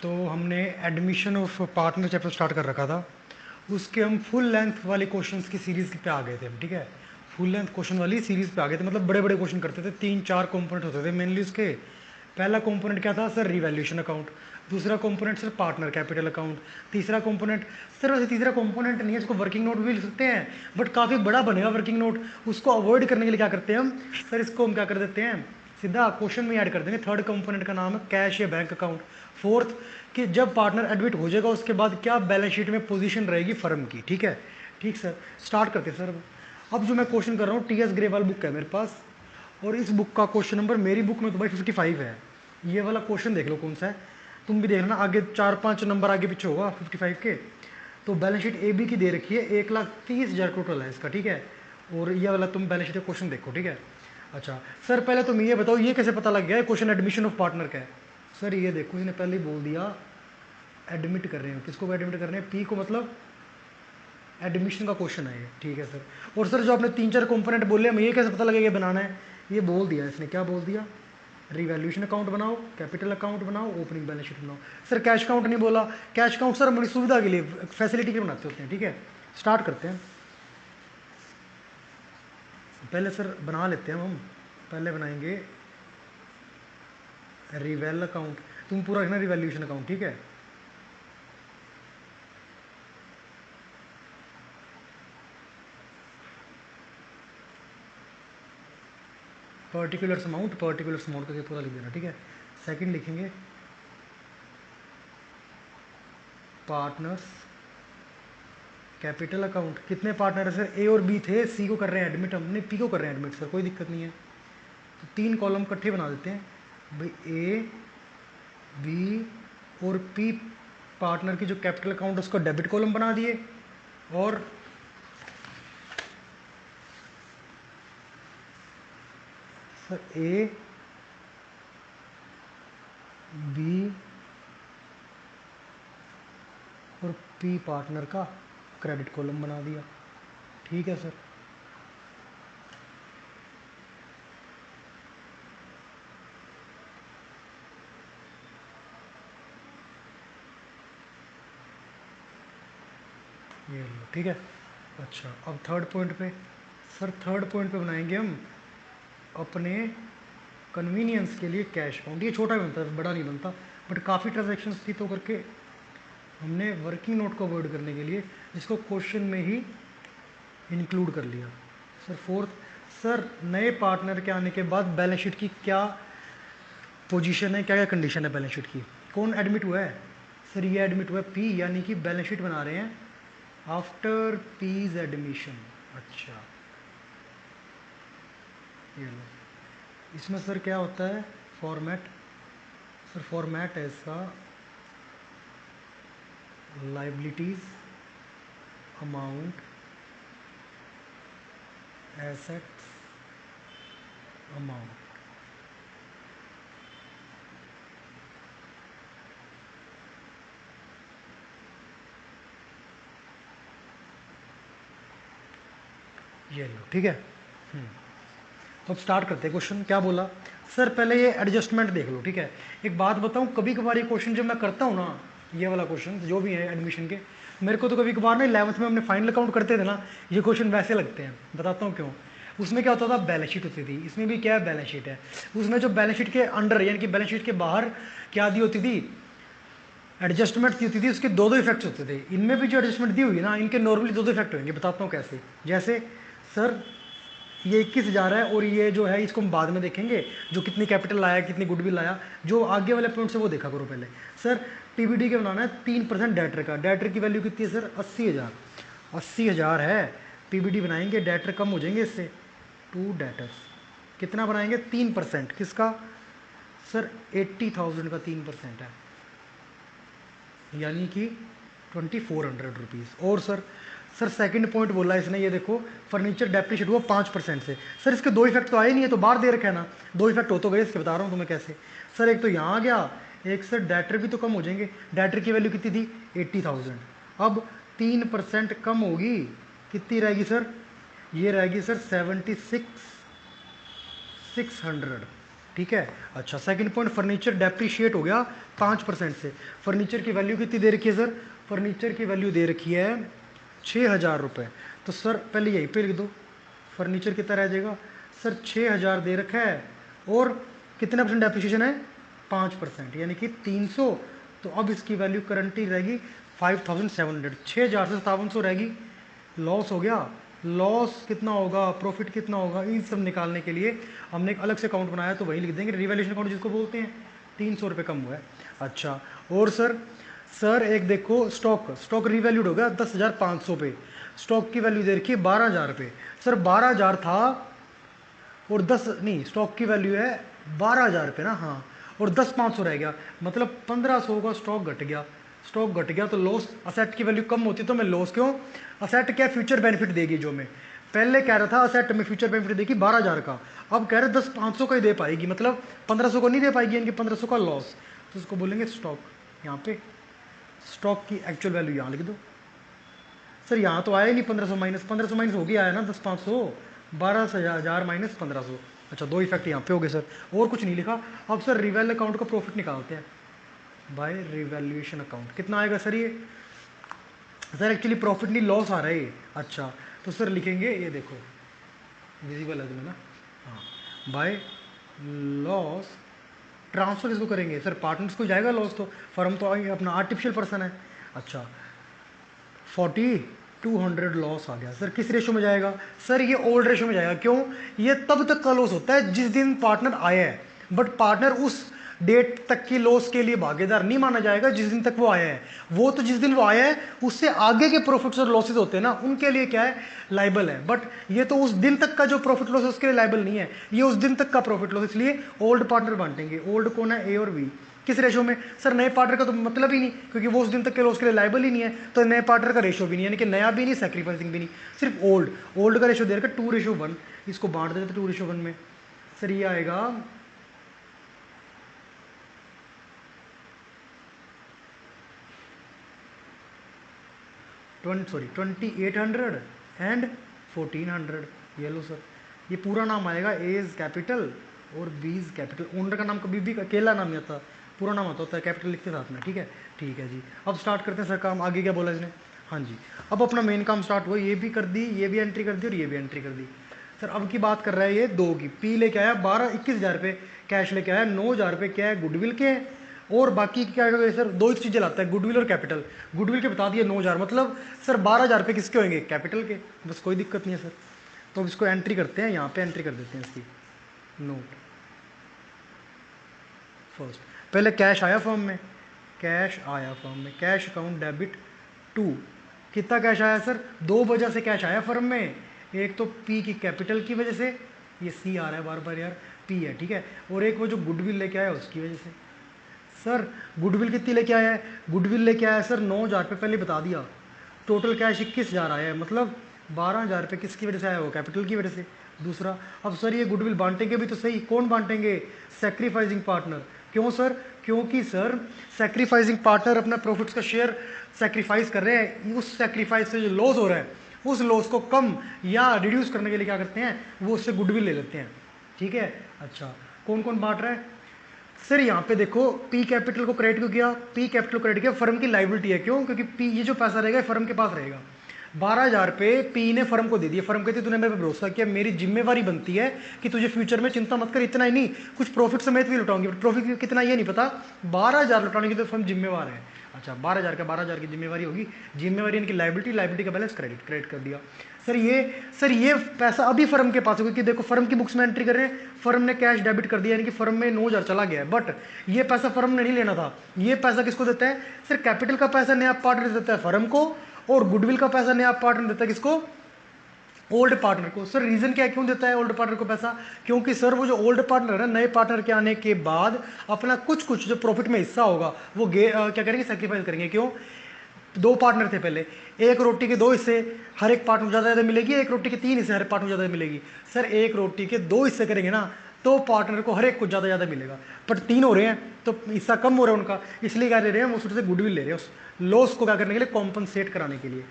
तो हमने admission of partner chapter start कर रखा था, उसके हम फुल लेंथ वाले क्वेश्चंस की सीरीज़ पे आ गए थे हम, ठीक है। फुल लेंथ क्वेश्चन वाली सीरीज़ पे आ गए थे, मतलब बड़े बड़े क्वेश्चन करते थे, 3-4 कंपोनेंट होते थे मेनली उसके। पहला कंपोनेंट क्या था सर, रिवैल्यूएशन अकाउंट। दूसरा component sir partner capital account. तीसरा कंपोनेंट सर, वैसे तीसरा कंपोनेंट नहीं है, इसको वर्किंग नोट भी लिख सकते हैं, बट काफ़ी बड़ा बनेगा वर्किंग नोट। उसको अवॉइड करने के लिए क्या करते हैं हम सर, इसको हम क्या कर देते हैं, सीधा क्वेश्चन में ऐड कर देंगे। थर्ड कंपोनेंट का नाम है कैश या बैंक अकाउंट। फोर्थ, कि जब पार्टनर एडमिट हो जाएगा उसके बाद क्या बैलेंस शीट में पोजीशन रहेगी फर्म की, ठीक है। ठीक सर, स्टार्ट करते हैं सर। अब जो मैं क्वेश्चन कर रहा हूँ, टी एस ग्रेवाल बुक है मेरे पास, और इस बुक का क्वेश्चन नंबर मेरी बुक में तो भाई 55 है। ये वाला क्वेश्चन देख लो कौन सा है, तुम भी देख लेना, आगे 4-5 नंबर आगे पीछे होगा 55 के। तो बैलेंस शीट ए बी की दे रखी है, 1,30,000 टोटल है इसका, ठीक है। और ये वाला तुम बैलेंस शीट का क्वेश्चन देखो, ठीक है। अच्छा सर, पहले तुम ये बताओ, ये कैसे पता लग गया क्वेश्चन एडमिशन ऑफ पार्टनर का है। सर ये देखो, इसने पहले ही बोल दिया एडमिट कर रहे हैं, किसको एडमिट कर रहे हैं, पी को, मतलब एडमिशन का क्वेश्चन है ये, ठीक है सर। और सर जो आपने 3-4 कंपोनेंट बोले, हमें ये कैसे पता लगेगा ये बनाना है, ये बोल दिया इसने, क्या बोल दिया, रिवैल्यूएशन अकाउंट बनाओ, कैपिटल अकाउंट बनाओ, ओपनिंग बैलेंस शीट बनाओ। सर कैश अकाउंट नहीं बोला, कैश अकाउंट सर हमारी सुविधा के लिए, फैसिलिटी के लिए बनाते होते हैं, ठीक है। स्टार्ट करते हैं, पहले सर बना लेते हैं हम, पहले बनाएंगे रिवेल अकाउंट। तुम पूरा रखना रिवैल्यूएशन अकाउंट, ठीक है। पर्टिकुलर अमाउंट करके पूरा लिख देना, ठीक है। सेकंड लिखेंगे पार्टनर्स कैपिटल अकाउंट। कितने पार्टनर है सर, ए और बी थे, सी को कर रहे हैं एडमिट, हमने पी को कर रहे हैं एडमिट सर, कोई दिक्कत नहीं है। तो 3 कॉलम इकट्ठे बना देते हैं भाई, ए बी और पी पार्टनर की जो कैपिटल अकाउंट उसका डेबिट कॉलम बना दिए, और सर ए बी और पी पार्टनर का क्रेडिट कॉलम बना दिया, ठीक है सर। ये लो, ठीक है। अच्छा अब थर्ड पॉइंट पे, सर थर्ड पॉइंट पे बनाएंगे हम अपने कन्वीनियंस के लिए कैश अकाउंट। ये छोटा बनता है, बड़ा नहीं बनता, बट काफ़ी ट्रांजेक्शन्स थी तो करके हमने वर्किंग नोट को अवॉइड करने के लिए इसको क्वेश्चन में ही इंक्लूड कर लिया। सर फोर्थ, सर नए पार्टनर के आने के बाद बैलेंस शीट की क्या पोजीशन है, क्या क्या कंडीशन है बैलेंस शीट की, कौन एडमिट हुआ है। सर ये एडमिट हुआ है पी, यानी कि बैलेंस शीट बना रहे हैं आफ्टर पीज एडमिशन। अच्छा ये लो, इसमें सर क्या होता है फॉर्मेट, सर फॉर्मेट है इसका लाइबिलिटीज अमाउंट एसेट्स अमाउंट। ये लो, ठीक है। तो अब स्टार्ट करते हैं, क्वेश्चन क्या बोला सर, पहले ये एडजस्टमेंट देख लो, ठीक है। एक बात बताऊं, कभी कभार ये क्वेश्चन जब मैं करता हूँ ना, ये वाला क्वेश्चन जो भी है एडमिशन के, मेरे को तो कभी कभार ना 11th में हमने फाइनल अकाउंट करते थे ना, ये क्वेश्चन वैसे लगते हैं, बताता हूँ क्यों। उसमें क्या होता था, बैलेंस शीट होती थी, इसमें भी क्या है बैलेंस शीट है, उसमें जो बैलेंस शीट के अंडर यानी कि बैलेंस शीट के बाहर क्या दी होती थी, एडजस्टमेंट दी होती थी, उसके दो दो इफेक्ट्स होते थे। इनमें भी जो एडजस्टमेंट दी हुई ना, इनके नॉर्मली दो दो इफेक्ट होंगे, बताता हूँ कैसे। जैसे सर ये 21,000 है, और ये जो है इसको हम बाद में देखेंगे, जो कितनी कैपिटल लाया, कितनी गुडविल लाया, जो आगे वाले पॉइंट से वो देखा करो पहले। सर टीबीडी के बनाना है 3% डेटर का, डेटर की वैल्यू कितनी है सर, 80,000, 80,000 है। पीबीडी बनाएंगे, डेटर कम हो जाएंगे इससे, टू डेटर्स कितना बनाएंगे 3%, किसका सर 80,000 का 3% है, यानी कि 2,400 रुपीज़। और सर सर सेकंड पॉइंट बोला इसने, ये देखो फर्नीचर डेप्रिशिएट हुआ 5% से। सर इसके दो इफेक्ट तो आए नहीं है, तो बाहर दे रखा है ना, दो इफेक्ट हो तो गए इसके, बता रहा हूँ तुम्हें कैसे। सर एक तो यहाँ आ गया, एक सर डेटर भी तो कम हो जाएंगे, डेटर की वैल्यू कितनी थी 80,000, अब 3% कम होगी, कितनी रहेगी सर, ये रहेगी सर 76,600, ठीक है। अच्छा, सेकंड पॉइंट, फर्नीचर डेप्रिशिएट हो गया 5% से। फर्नीचर की वैल्यू कितनी दे रखी है सर? फर्नीचर की वैल्यू दे रखी है 6,000 रुपये। तो सर पहले यहीं पे लिख दो फर्नीचर कितना रह जाएगा सर, 6,000 दे रखा है और कितना परसेंट डेप्रिशिएशन है? 5%, यानी कि 300। तो अब इसकी वैल्यू करंटली रहेगी 5,700। 6,000 से 7,700 रहेगी, लॉस हो गया। लॉस कितना होगा, प्रॉफिट कितना होगा, इन सब निकालने के लिए हमने एक अलग से अकाउंट बनाया, तो वही लिख देंगे रिवैल्यूएशन अकाउंट जिसको बोलते हैं। 300 रुपये कम हुआ है। अच्छा, और सर एक देखो, स्टॉक रिवैल्यूड हो गया 10,500 पे। स्टॉक की वैल्यू दे रखी है 12,000 पे। सर 12,000 था और 10 नहीं, स्टॉक की वैल्यू है 12,000 पे ना, हाँ, और 10,500 रह गया, मतलब 1,500 का स्टॉक घट गया। स्टॉक घट गया तो लॉस, असेट की वैल्यू कम होती तो मैं लॉस क्यों? असेट क्या फ्यूचर बेनिफिट देगी, जो मैं पहले कह रहा था असेट में फ्यूचर बेनिफिट देगी 12,000 का, अब कह रहे 10,500 का ही दे पाएगी, मतलब 1,500 को नहीं दे पाएगी, यानी कि 1,500 का लॉस। तो उसको बोलेंगे स्टॉक। यहाँ पे स्टॉक की एक्चुअल वैल्यू यहाँ लिख दो। सर यहाँ तो आया ही नहीं 1,500 माइनस हो गया, आया ना 10,500, 12,000 माइनस 1,500। अच्छा, दो इफेक्ट यहाँ पे हो गए सर, और कुछ नहीं लिखा। अब सर रिवैल अकाउंट का प्रॉफिट निकालते हैं बाय रिवैल्यूएशन अकाउंट। कितना आएगा सर ये? सर एक्चुअली प्रॉफिट नहीं, लॉस आ रहा है ये। अच्छा, तो सर लिखेंगे, ये देखो विजिबल है तुम्हें ना, हाँ, बाय लॉस। ट्रांसफर किसको करेंगे सर? पार्टनर्स को जाएगा लॉस, तो फर्म तो अपना आर्टिफिशियल पर्सन है। अच्छा, 4,200 लॉस आ गया। सर किस रेशो में जाएगा? सर ये ओल्ड रेशो में जाएगा। क्यों? ये तब तक का लॉस होता है जिस दिन पार्टनर आया है, बट पार्टनर उस डेट तक की लॉस के लिए भागीदार नहीं माना जाएगा जिस दिन तक वो आया है। वो तो जिस दिन वो आया है उससे आगे के प्रॉफिट्स और लॉसेज होते हैं ना, उनके लिए क्या है? लाइबल है। बट ये तो उस दिन तक का जो प्रॉफिट लॉस है उसके लिए लाइबल नहीं है, ये उस दिन तक का प्रॉफिट लॉस, इसलिए ओल्ड पार्टनर बांटेंगे। ओल्ड कौन है? ए और बी। किस रेशो में सर? नए पार्टनर का तो मतलब ही नहीं, क्योंकि वो उस दिन तक के लॉस के लिए लाइबल ही नहीं है, तो नए पार्टनर का रेशो भी नहीं, यानी कि नया भी नहीं, सैक्रिफाइसिंग भी नहीं, सिर्फ ओल्ड का रेशो दे रखा 2:1। इसको बांट देते 2:1 में। सर ये आएगा 2,800 एंड 1,400। ये लो सर, ये पूरा नाम आएगा, एज कैपिटल और बीज कैपिटल। ओनर का नाम कभी भी अकेला नाम नहीं आता, पूरा नाम आता होता है, कैपिटल लिखते साथ में। ठीक है, ठीक है जी। अब स्टार्ट करते हैं सर काम। आगे क्या बोला इसने? हाँ जी, अब अपना मेन काम स्टार्ट हुआ। ये भी कर दी, ये भी एंट्री कर दी और ये भी एंट्री कर दी। सर अब की बात कर रहा है ये दो की। पी लेके आया 21,000 रुपये कैश लेके आया, 9,000 रुपये क्या है? गुडविल के हैं, और बाकी क्या है सर? दो ही चीज़ें लाता है, गुडविल और कैपिटल। गुडविल के बता दिए 9,000, मतलब सर 12,000 रुपये किसके होंगे? कैपिटल के। बस कोई दिक्कत नहीं है सर। तो अब इसको एंट्री करते हैं, यहाँ पे एंट्री कर देते हैं इसकी नोट। फर्स्ट पहले कैश आया फर्म में, कैश आया फर्म में, कैश अकाउंट डेबिट 2। कितना कैश आया सर? दो वजह से कैश आया फर्म में। एक तो पी की कैपिटल की वजह से, ये सी आ रहा है बार बार यार, पी है, ठीक है, और एक वो जो गुडविल लेके आया उसकी वजह से। सर गुडविल कितनी लेके आया है? गुडविल लेके आया है सर 9,000 रुपये, पहले बता दिया। टोटल कैश 21,000 आया है, मतलब 12,000 रुपये किसकी वजह से आया? वो कैपिटल की वजह से। दूसरा, अब सर ये गुडविल बांटेंगे भी तो सही, कौन बांटेंगे? Sacrificing partner. क्यों सर? क्योंकि सर सैक्रिफाइसिंग पार्टनर अपना प्रॉफिट्स का शेयर सैक्रिफाइस कर रहे हैं, उस सैक्रिफाइस से जो लॉस हो रहा है उस लॉस को कम या रिड्यूस करने के लिए क्या करते हैं? वो उससे गुडविल ले लेते हैं। ठीक है। अच्छा, कौन कौन बांट रहा है सर? यहाँ पे देखो, पी कैपिटल को क्रेडिट क्यों किया? पी कैपिटल क्रेडिट किया, फर्म की लाइबिलिटी है। क्यों? क्योंकि पी, ये जो पैसा रहेगा फर्म के पास रहेगा। 12,000 रुपये पी ने फर्म को दे दिया। फर्म कहती तूने मेरे पे भरोसा किया, मेरी जिम्मेवारी बनती है कि तुझे फ्यूचर में चिंता मत कर, इतना ही नहीं कुछ प्रॉफिट समेत भी लुटाऊंगी, प्रॉफिट कितना ये नहीं पता, 12,000 लुटाने की तो फर्म जिम्मेवार है। अच्छा, 12,000 की जिम्मेवारी होगी, जिम्मेवारी इनकी लाइबिलिटी का बैलेंस क्रेडिट कर दिया। सर ये पैसा अभी फर्म के पास है, क्योंकि देखो फर्म की बुक्स में एंट्री कर रहे हैं, फर्म ने कैश डेबिट कर दिया, यानी कि फर्म में 9,000 चला गया है, बट ये पैसा फर्म ने नहीं लेना था। ये पैसा किसको देता है सर? कैपिटल का पैसा नया पार्टनर देता है फर्म को, और गुडविल का पैसा नया पार्टनर देता है किसको? ओल्ड पार्टनर को। सर रीजन क्या है, क्यों देता है ओल्ड पार्टनर को पैसा? क्योंकि सर वो जो ओल्ड पार्टनर है, नए पार्टनर के आने के बाद अपना कुछ जो प्रॉफिट में हिस्सा होगा वो क्या करेंगे? सैक्रिफाइस करेंगे। क्यों? दो पार्टनर थे पहले, एक रोटी के दो हिस्से हर एक पार्टनर को ज़्यादा मिलेगी, एक रोटी के 3 हिस्से हर पार्टनर को ज़्यादा मिलेगी। सर एक रोटी के 2 हिस्से करेंगे ना तो पार्टनर को हर एक को ज़्यादा मिलेगा, बट 3 हो रहे हैं तो हिस्सा कम हो रहा है उनका, इसलिए क्या ले रहे हैं? वो उससे गुडविल ले रहे हैं, उस लॉस को क्या करने के लिए? कॉम्पनसेट कराने के लिए।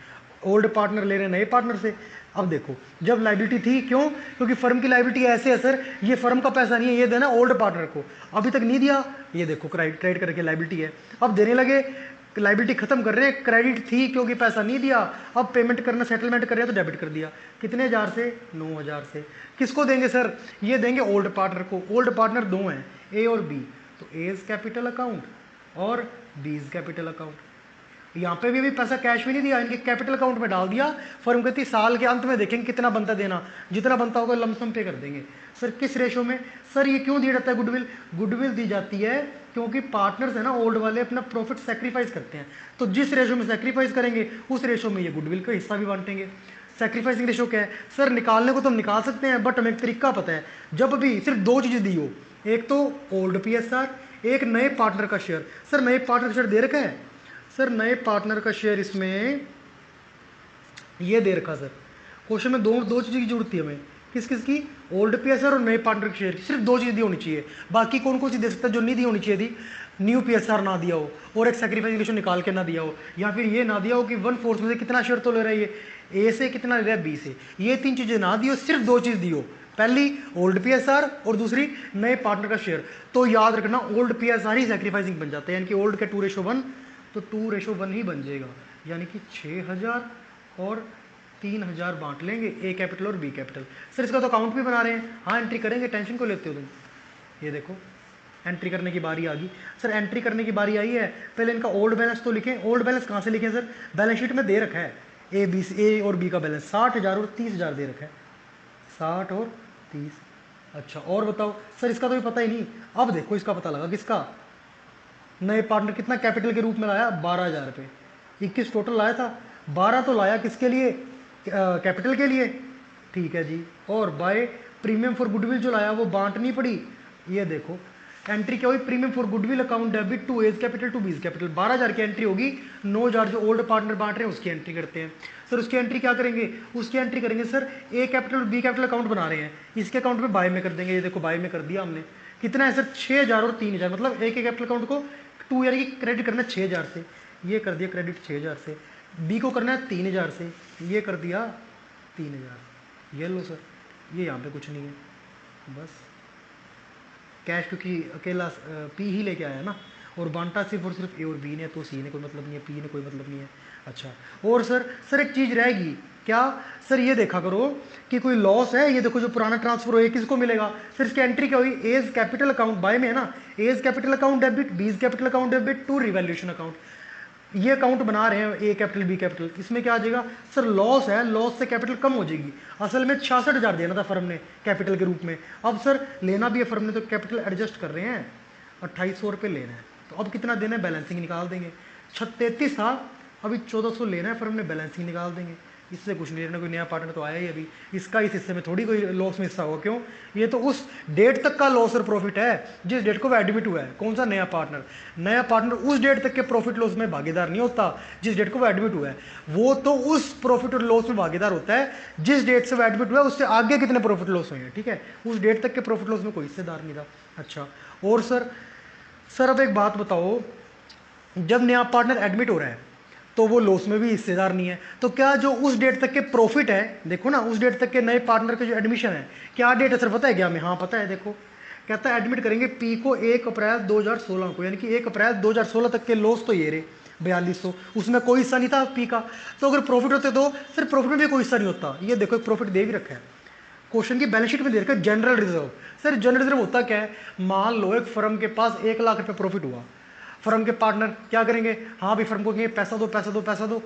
ओल्ड पार्टनर ले रहे हैं नए पार्टनर से। अब देखो जब लाइबिलिटी थी, क्यों? क्योंकि फर्म की लाइबिलिटी ऐसे है सर, ये फर्म का पैसा नहीं है, ये देना ओल्ड पार्टनर को, अभी तक नहीं दिया, ये देखो क्रेडिट करके लाइबिलिटी है। अब देने लगे, लाइबिलिटी खत्म कर रहे हैं, क्रेडिट थी क्योंकि पैसा नहीं दिया, अब पेमेंट करना सेटलमेंट कर रहे हैं तो डेबिट कर दिया। कितने हज़ार से? 9,000 से। किसको देंगे सर? ये देंगे ओल्ड पार्टनर को। ओल्ड पार्टनर दो हैं, ए और बी, तो ए इज कैपिटल अकाउंट और बी इज कैपिटल अकाउंट। यहाँ पे भी पैसा कैश भी नहीं दिया, इनके कैपिटल अकाउंट में डाल दिया। फर्म कहती साल के अंत में देखेंगे कितना बनता देना, जितना बनता होगा लमसम पे कर देंगे। सर किस रेशो में? सर ये क्यों दिया जाता है गुडविल? गुडविल दी जाती है क्योंकि पार्टनर्स है ना ओल्ड वाले अपना प्रॉफिट सेक्रीफाइस करते हैं, तो जिस रेशो में सेक्रीफाइस करेंगे उस रेशो में ये गुडविल का हिस्सा भी बांटेंगे। सेक्रीफाइसिंग रेशो क्या है? सर निकालने को तो हम निकाल सकते हैं, बट हमें एक तरीका पता है। जब भी सिर्फ दो चीज़ें दी हो, एक तो ओल्ड PSR, एक नए पार्टनर का शेयर। सर नए पार्टनर का शेयर दे रखा है? सर नए पार्टनर का शेयर इसमें ये दे रखा सर। क्वेश्चन में दो चीज़ की जरूरत थी हमें, किस किस की? ओल्ड PSR और नए पार्टनर के शेयर, सिर्फ दो चीज़ दी होनी चाहिए। बाकी कौन कौन सी दे सकता है जो नहीं दी होनी चाहिए थी? न्यू PSR ना दिया हो और एक सेक्रीफाइस रेशो निकाल के ना दिया हो, या फिर ये ना दिया हो कि 1/4 में से कितना शेयर तो ले रहा है ये, ए से कितना ले रहा है बी से। ये तीन चीज़ें ना दी हो, सिर्फ दो चीज़ दी हो, पहली ओल्ड PSR और दूसरी नए पार्टनर का शेयर। तो याद रखना ओल्ड PSR ही सेक्रीफाइसिंग बन जाता है, यानी कि ओल्ड का 2:1, तो 2:1 ही बन जाएगा, यानी कि 6,000 और 3,000 बांट लेंगे, ए कैपिटल और बी कैपिटल। सर इसका तो अकाउंट भी बना रहे हैं, हाँ एंट्री करेंगे, टेंशन को लेते हो तुम। ये देखो एंट्री करने की बारी आ गई। सर एंट्री करने की बारी आई है, पहले इनका ओल्ड बैलेंस तो लिखें। ओल्ड बैलेंस कहाँ से लिखें सर? बैलेंस शीट में दे रखा है ए और बी का बैलेंस 60,000 और 30,000 दे रखा है, 60 और 30। अच्छा और बताओ सर, इसका तो भी पता ही नहीं। अब देखो इसका पता लगा, किसका? नए पार्टनर कितना कैपिटल के रूप में लाया? 12,000 रुपये। 21 टोटल लाया था, 12 तो लाया किसके लिए? कैपिटल के लिए, ठीक है जी। और बाय प्रीमियम फॉर गुडविल जो लाया वो बांटनी पड़ी। ये देखो एंट्री क्या हुई? Premium for goodwill account debit to A's capital to B's capital. 12,000 की एंट्री होगी, 9,000 जो ओल्ड पार्टनर बांट रहे हैं उसकी एंट्री करते हैं। सर उसकी एंट्री क्या करेंगे? उसकी एंट्री करेंगे सर ए कैपिटल बी कैपिटल अकाउंट बना रहे हैं, इसके अकाउंट में बाय में कर देंगे। ये देखो बाय में कर दिया हमने। कितना है सर? 6,000 और 3,000, मतलब ए के कैपिटल अकाउंट को 2 यानी कि क्रेडिट करना है 6,000 से, ये कर दिया क्रेडिट 6,000 से। बी को करना है 3,000 से, ये कर दिया 3,000। ये लो सर, ये यहाँ पे कुछ नहीं है, बस कैश क्योंकि अकेला पी ही लेके आया ना, और बांटा सिर्फ और सिर्फ ए और बी ने, तो सी ने कोई मतलब नहीं है, पी ने कोई मतलब नहीं है। अच्छा और सर एक चीज़ रहेगी क्या? सर ये देखा करो कि कोई लॉस है, ये देखो जो पुराना ट्रांसफर हो ये किसको मिलेगा? फिर इसकी एंट्री क्या हुई? एज कैपिटल अकाउंट बाय में है ना, A's capital account debit, B's capital account debit to revaluation account. ये अकाउंट बना रहे हैं ए कैपिटल बी कैपिटल, इसमें क्या आ जाएगा? सर लॉस है, लॉस से कैपिटल कम हो जाएगी। असल में 66,000 देना था फर्म ने कैपिटल के रूप में, अब सर लेना भी है फर्म ने तो कैपिटल एडजस्ट कर रहे हैं, 2,800 रुपये लेना है, तो अब कितना देना है? बैलेंसिंग निकाल देंगे। 33 था, अभी 1,400 लेना है फर्म ने, बैलेंसिंग निकाल देंगे। इससे कुछ नहीं लेना, कोई नया पार्टनर तो आया ही अभी, इसका इस हिस्से में थोड़ी कोई लॉस में हिस्सा होगा, क्यों? ये तो उस डेट तक का लॉस और प्रॉफिट है जिस डेट को वो एडमिट हुआ है। कौन सा? नया पार्टनर। नया पार्टनर उस डेट तक के प्रॉफिट लॉस में भागीदार नहीं होता जिस डेट को वो एडमिट हुआ है, वो तो उस प्रॉफिट और लॉस में भागीदार होता है जिस डेट से वो एडमिट हुआ है, उससे आगे कितने प्रॉफिट लॉस हुए हैं, ठीक है? उस डेट तक के प्रॉफिट लॉस में कोई हिस्सेदार नहीं था। अच्छा और सर अब एक बात बताओ, जब नया पार्टनर एडमिट हो रहा है तो वो लॉस में भी हिस्सेदार नहीं है, तो क्या जो उस डेट तक के प्रॉफिट है, देखो ना उस डेट तक के नए पार्टनर के जो एडमिशन है, क्या डेट है सर पता है क्या हमें? हाँ पता है, देखो कहता है एडमिट करेंगे पी को 1 अप्रैल 2016 को, यानी कि 1 अप्रैल 2016 तक के लॉस तो ये रहे 4200, उसमें कोई हिस्सा नहीं था पी का। तो अगर प्रॉफिट होते तो फिर प्रॉफिट में भी कोई हिस्सा नहीं होता। ये देखो एक प्रॉफिट दे भी रखा है, क्वेश्चन की बैलेंस शीट में दे रखा है general reserve. Sir general reserve होता क्या है? मान लो एक फर्म के पास 1 लाख रुपये प्रॉफिट हुआ, फर्म के पार्टनर क्या करेंगे? हाँ भी फर्म को कहेंगे पैसा दो पैसा दो पैसा दो,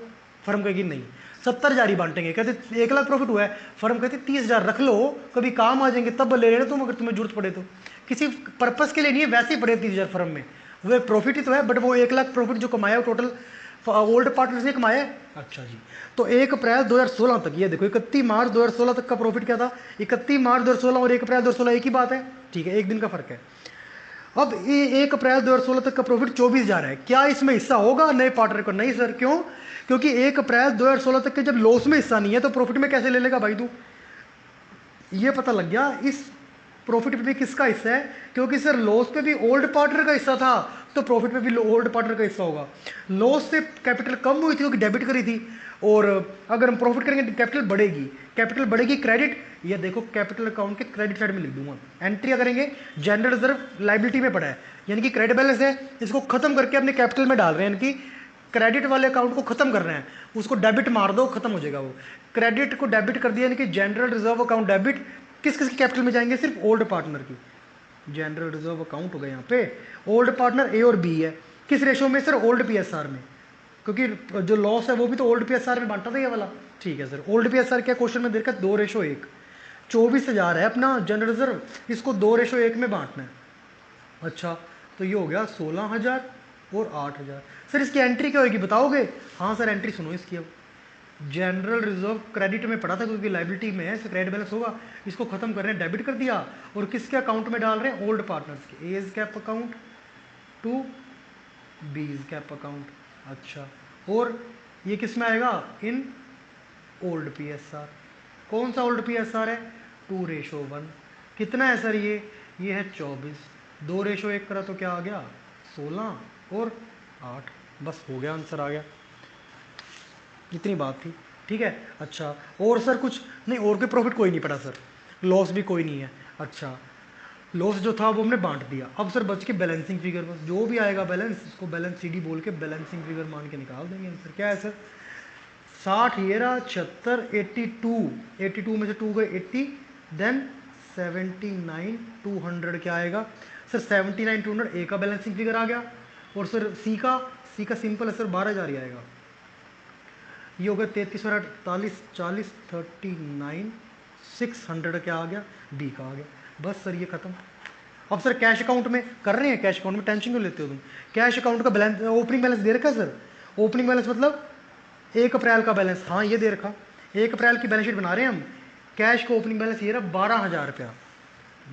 फर्म कहेगी नहीं, 70,000 ही बांटेंगे। कहते 1 लाख प्रॉफिट हुआ है, फर्म कहती 30,000 रख लो, कभी काम आ जाएंगे तब ले लेना तुम, अगर तुम्हें जरूरत पड़े तो। किसी पर्पस के लिए नहीं है, वैसे ही पड़े 30,000 फर्म में, वो एक प्रॉफिट ही तो है, बट वो 1 लाख प्रॉफिट जो कमाया वो टोटल ओल्ड पार्टनर्स ने कमाया है। अच्छा जी, तो 1 अप्रैल 2016 तक, ये देखो 31 मार्च 2016 तक का प्रॉफिट क्या था? 31 मार्च 2016 और 1 अप्रैल 2016 एक ही बात है, ठीक है, एक दिन का फर्क है। अब ये 1 अप्रैल 2016 तक का प्रॉफिट 24,000 है, क्या इसमें हिस्सा होगा नए पार्टनर को? नहीं सर, क्यों? क्योंकि 1 अप्रैल 2016 तक के जब लॉस में हिस्सा नहीं है तो प्रॉफिट में कैसे ले लेगा भाई तू? ये पता लग गया, इस प्रॉफिट पे भी किसका हिस्सा है? क्योंकि सर लॉस पे भी ओल्ड पार्टनर का हिस्सा था, तो प्रॉफिट पे भी ओल्ड पार्टनर का हिस्सा होगा। लॉस से कैपिटल कम हुई थी क्योंकि डेबिट करी थी, और अगर हम प्रॉफिट करेंगे तो कैपिटल बढ़ेगी। कैपिटल बढ़ेगी, क्रेडिट, ये देखो कैपिटल अकाउंट के क्रेडिट साइड में लिख दूंगा। एंट्री करेंगे, जनरल रिजर्व लाइबिलिटी में पड़ा है, यानी कि क्रेडिट बैलेंस है, इसको खत्म करके अपने कैपिटल में डाल रहे हैं, यानी कि क्रेडिट वाले अकाउंट को खत्म कर रहे हैं, उसको डेबिट मार दो, खत्म हो जाएगा वो। क्रेडिट को डेबिट कर दिया, यानी कि जनरल रिजर्व अकाउंट डेबिट, किस किस की कैपिटल में जाएंगे? सिर्फ ओल्ड पार्टनर की। जनरल रिजर्व अकाउंट हो गया यहाँ पे, ओल्ड पार्टनर ए और बी है, किस रेशो में सर? ओल्ड पीएसआर में, क्योंकि जो लॉस है वो भी तो ओल्ड पीएसआर में बांटा था ये वाला। ठीक है सर, ओल्ड पीएसआर क्या क्वेश्चन में देखा? 2:1। 24,000 है अपना जनरल रिजर्व, इसको 2:1 में बांटना है। अच्छा, तो ये हो गया 16,000 और 8,000। सर इसकी एंट्री क्या होगी बताओगे? हाँ सर, एंट्री सुनो इसकी। अब जनरल रिजर्व क्रेडिट में पड़ा था क्योंकि लाइबिलिटी में है, क्रेडिट बैलेंस होगा, इसको खत्म कर रहे हैं, डेबिट कर दिया, और किसके अकाउंट में डाल रहे हैं? ओल्ड पार्टनर्स के, एज कैप अकाउंट टू बीज कैप अकाउंट। अच्छा, और ये किस में आएगा? In old PSR. कौन सा ओल्ड पीएसआर है? 2:1। कितना है सर ये है 24। 2:1 करा तो क्या आ गया? 16 और 8। बस हो गया, आंसर आ गया, इतनी बात थी। ठीक है। अच्छा, और सर कुछ नहीं? और कोई प्रॉफिट कोई नहीं पड़ा सर, लॉस भी कोई नहीं है। अच्छा, लॉस जो था वो हमने बांट दिया। अब सर बच के बैलेंसिंग फिगर, बस जो भी आएगा बैलेंस, इसको बैलेंस सीडी बोल के बैलेंसिंग फिगर मान के निकाल देंगे आंसर। क्या है सर? 60 ये रहा, 76, 82 में से 2 गए 80, देन 79 200 क्या आएगा सर? 79 200 ए का बैलेंसिंग फिगर आ गया। और सर सी का सिंपल है सर, 12,000 ही आएगा। ये हो गया 33 और 48 40 39 600 क्या आ गया? बी का आ गया। बस सर ये खत्म। अब सर कैश अकाउंट में कर रहे हैं, कैश अकाउंट में टेंशन क्यों लेते हो तुम? कैश अकाउंट का बैलेंस, ओपनिंग बैलेंस दे रखा है सर। ओपनिंग बैलेंस मतलब 1 अप्रैल का बैलेंस, हाँ ये दे रखा। 1 अप्रैल की बैलेंस शीट बना रहे हैं हम। कैश का ओपनिंग बैलेंस ये रहा 12,000 रुपया।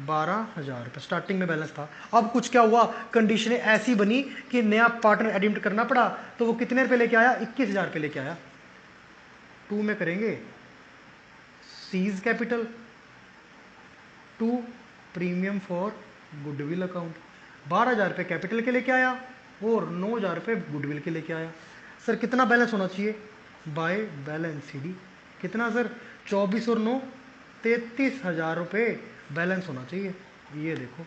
12,000 रुपया स्टार्टिंग में बैलेंस था। अब कुछ क्या हुआ? कंडीशनें ऐसी बनी कि नया पार्टनर एडमिट करना पड़ा, तो वो कितने रुपये लेके आया? 21,000 रुपये लेके आया। 2 में करेंगे C's capital to premium for goodwill account. 12,000 रुपये कैपिटल के लेके आया और 9,000 रुपये गुडविल के लेके आया। सर कितना बैलेंस होना चाहिए? बाय बैलेंस सीडी कितना सर? 24 और 9 33,000 रुपये बैलेंस होना चाहिए। ये देखो,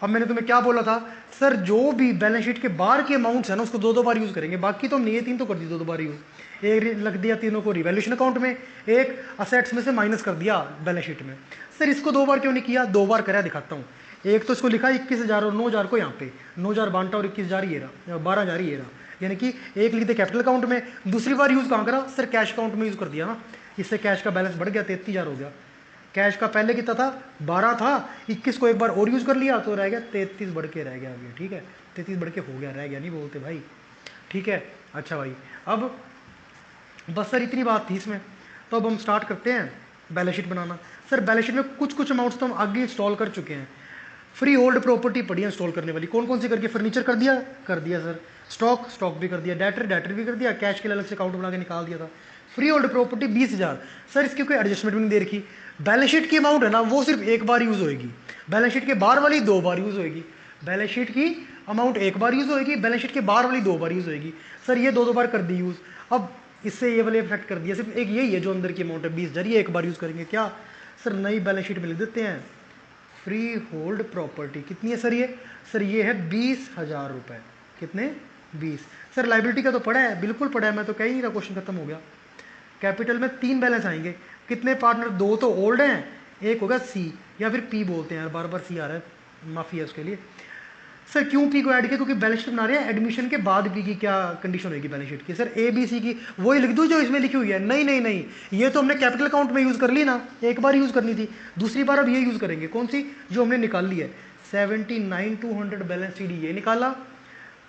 अब मैंने तुम्हें क्या बोला था सर, जो भी बैलेंस शीट के बाहर के अमाउंट्स है ना उसको 2-2 बार यूज करेंगे। बाकी तो हमने ये 3 तो कर दी 2-2 बार यूज। एक लग दिया तीनों को रिवैल्यूएशन अकाउंट में, एक असेट्स में से माइनस कर दिया बैलेंस शीट में। सर इसको 2 बार क्यों नहीं किया? 2 बार करा, दिखाता हूँ। एक तो इसको लिखा 21,000 और 9,000 को यहाँ पे 9,000 बांटा और 21,000 ये रहा, 12,000 ये रहा, यानी कि एक लिखते कैपिटल अकाउंट में, दूसरी बार यूज कहाँ करा सर? कैश अकाउंट में यूज कर दिया ना। इससे कैश का बैलेंस बढ़ गया, 33,000 हो गया। कैश का पहले कितना था? 12 था, 21 को एक बार और यूज कर लिया तो रह गया 33, बढ़ के रह गया अभी। ठीक है, 33 बढ़ के हो गया, रह गया नहीं बोलते भाई। ठीक है। अच्छा भाई, अब बस सर इतनी बात थी इसमें। तो अब हम स्टार्ट करते हैं बैलेंस शीट बनाना। सर बैलेंस शीट में कुछ अमाउंट्स तो हम आगे इंस्टॉल कर चुके हैं। फ्री होल्ड प्रॉपर्टी पड़ी है इंस्टॉल करने वाली, कौन कौन सी करके? फर्नीचर कर दिया सर। स्टॉक भी कर दिया, डेटर भी कर दिया, कैश के लिए अलग से अकाउंट बना के निकाल दिया था। Free hold property 20,000। सर इसकी कोई एडजस्टमेंट भी नहीं दे रखी। बैलेंस शीट की अमाउंट है ना वो सिर्फ एक बार यूज होएगी, बैलेंस शीट के बाहर वाली 2 बार यूज होएगी। बैलेंस शीट की अमाउंट एक बार यूज होएगी, बैलेंस शीट के बाहर वाली 2 बार यूज होएगी। सर ये 2-2 बार कर दी यूज। अब इससे ये वाले इफेक्ट कर दिया, सिर्फ एक यही है जो अंदर की अमाउंट है 20,000, ये एक बार यूज करेंगे। क्या सर? नई बैलेंस शीट में लिख देते हैं फ्री होल्ड प्रॉपर्टी। कितनी है सर ये? सर ये है 20,000 रुपये। कितने? 20। सर लाइबिलिटी का तो पड़ा है, बिल्कुल पड़ा है, मैं तो कह ही नहीं रहा, क्वेश्चन खत्म हो गया। कैपिटल में 3 बैलेंस आएंगे, कितने पार्टनर? 2 तो ओल्ड हैं, एक होगा सी या फिर पी बोलते हैं यार, बार बार सी आ रहा है, माफी है उसके लिए। सर क्यों पी को ऐड किया? क्योंकि बैलेंस शीट बना रहे हैं, एडमिशन के बाद पी की क्या कंडीशन होगी बैलेंस शीट की? सर ए बी सी की वही लिख दूं जो इसमें लिखी हुई है? नहीं, ये तो हमने कैपिटल अकाउंट में यूज कर ली ना, एक बार यूज करनी थी, दूसरी बार अब ये यूज करेंगे। कौन सी? जो हमने निकाल ली है 79 200 बैलेंस शीट ये निकाला,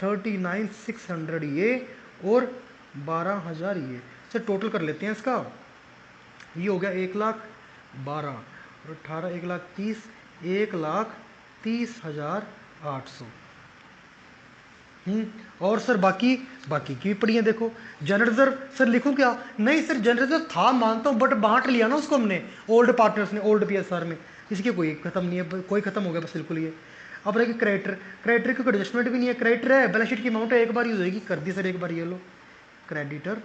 39 600 ये, और 12,000 ये। सर टोटल कर लेते हैं इसका, ये हो गया 1,12,000 और 18 1,30,000 1,30,800। और सर बाकी बाकी की भी पड़ी है देखो। जनरेटर सर लिखूं क्या? नहीं सर, जनरेटर था मानता हूँ, बट बांट लिया ना उसको हमने ओल्ड पार्टनर्स ने, ओल्ड पीएसआर में, इसकी कोई खत्म नहीं है, कोई खत्म हो गया बस बिल्कुल ये। अब रहे क्रेडिटर, क्रेडिटर की कोई एडजस्टमेंट भी नहीं है, क्रेडिटर है बैलेंस शीट की अमाउंट है, एक बार यूज होगी, कर दी सर एक बार, ये लो क्रेडिटर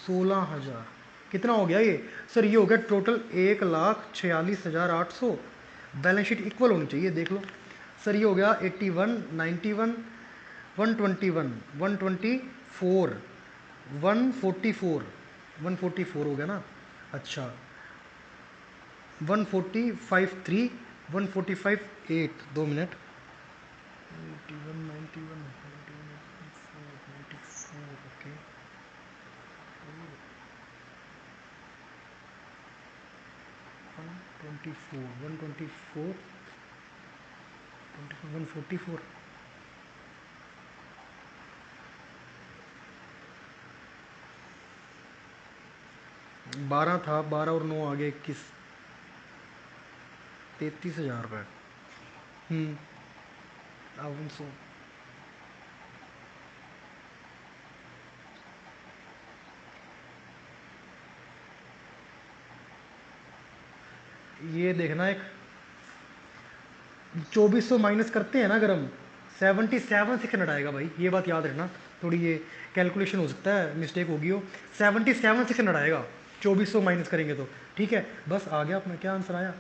16,000, कितना हो गया ये सर? ये हो गया टोटल 1,46,800, बैलेंस शीट इक्वल होनी चाहिए, देख लो सर। ये हो गया 81, 91, 121, 124, 144, 144 हो गया ना। अच्छा 145 3, 145 8, 2 मिनट। 81, 91, 94, ओके। 124, 124, 144, 12 था, 12 और 9 आगे 21, 33,000 रुपये। अब सो ये देखना, एक 2400 माइनस करते हैं ना अगर हम, 77,600 आएगा भाई, ये बात याद रखना। थोड़ी ये कैलकुलेशन हो सकता है मिस्टेक होगी हो, 77,600 आएगा 2400 माइनस करेंगे तो। ठीक है, बस आ गया अपना क्या आंसर आया,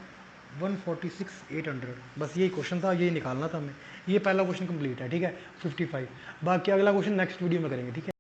146,800। बस यही क्वेश्चन था, यही निकालना था हमें। ये पहला क्वेश्चन कंप्लीट है, ठीक है 55। बाकी अगला क्वेश्चन नेक्स्ट वीडियो में करेंगे, ठीक है।